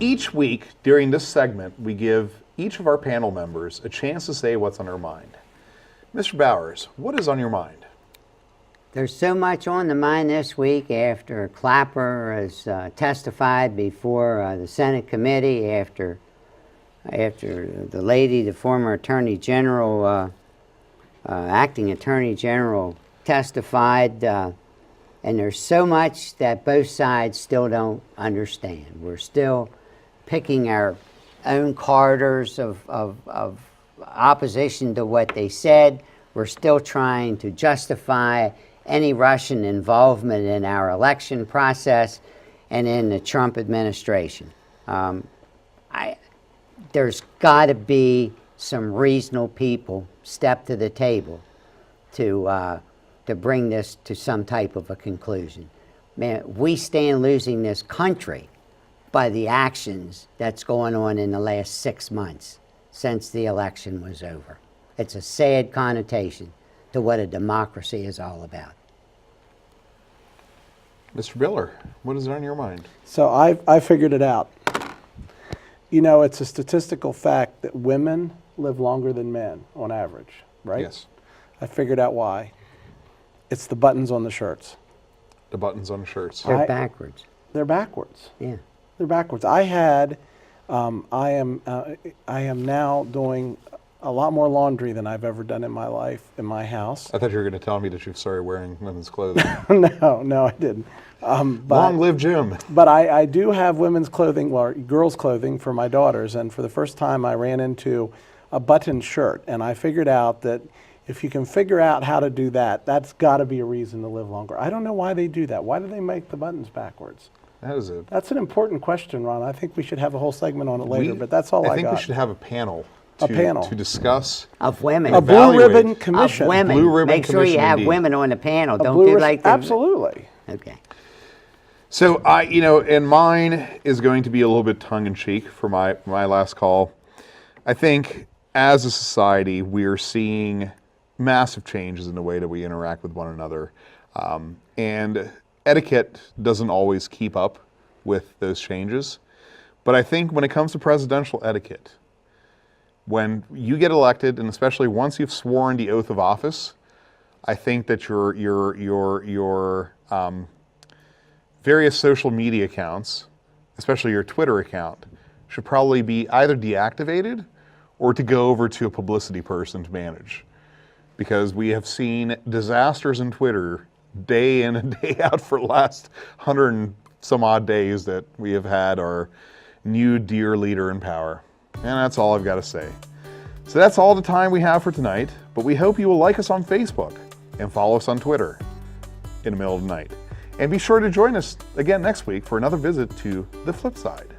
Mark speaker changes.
Speaker 1: each week during this segment, we give each of our panel members a chance to say what's on their mind. Mr. Bowers, what is on your mind?
Speaker 2: There's so much on the mind this week after Clapper has testified before the Senate committee, after the lady, the former Attorney General, Acting Attorney General testified, and there's so much that both sides still don't understand. We're still picking our own corridors of opposition to what they said. We're still trying to justify any Russian involvement in our election process and in the Trump administration. There's got to be some reasonable people step to the table to bring this to some type of a conclusion. Man, we stand losing this country by the actions that's going on in the last 6 months since the election was over. It's a sad connotation to what a democracy is all about.
Speaker 1: Mr. Biller, what is on your mind?
Speaker 3: So I figured it out. You know, it's a statistical fact that women live longer than men on average, right?
Speaker 1: Yes.
Speaker 3: I figured out why. It's the buttons on the shirts.
Speaker 1: The buttons on the shirts.
Speaker 2: They're backwards.
Speaker 3: They're backwards.
Speaker 2: Yeah.
Speaker 3: They're backwards. I am now doing a lot more laundry than I've ever done in my life in my house.
Speaker 1: I thought you were going to tell me that you've started wearing women's clothing.
Speaker 3: No, I didn't.
Speaker 1: Long live Jim.
Speaker 3: But I do have women's clothing, or girls' clothing for my daughters, and for the first time I ran into a button shirt, and I figured out that if you can figure out how to do that, that's got to be a reason to live longer. I don't know why they do that. Why do they make the buttons backwards? That's an important question, Ron. I think we should have a whole segment on it later, but that's all I got.
Speaker 1: I think we should have a panel to discuss.
Speaker 2: Of women.
Speaker 3: A blue ribbon commission.
Speaker 2: Of women.
Speaker 1: Blue ribbon
Speaker 2: Make sure you have
Speaker 1: indeed.
Speaker 2: women on the panel. Don't do like the...
Speaker 3: Absolutely.
Speaker 2: Okay.
Speaker 1: So and mine is going to be a little bit tongue-in-cheek for my last call. I think as a society, we are seeing massive changes in the way that we interact with one another. And etiquette doesn't always keep up with those changes. But I think when it comes to presidential etiquette, when you get elected, and especially once you've sworn the oath of office, I think that your various social media accounts, especially your Twitter account, should probably be either deactivated or to go over to a publicity person to manage. Because we have seen disasters in Twitter day in and day out for the last 100 and some odd days that we have had our new dear leader in power. And that's all I've got to say. So that's all the time we have for tonight, but we hope you will like us on Facebook and follow us on Twitter in the middle of the night. And be sure to join us again next week for another visit to the FlipSide.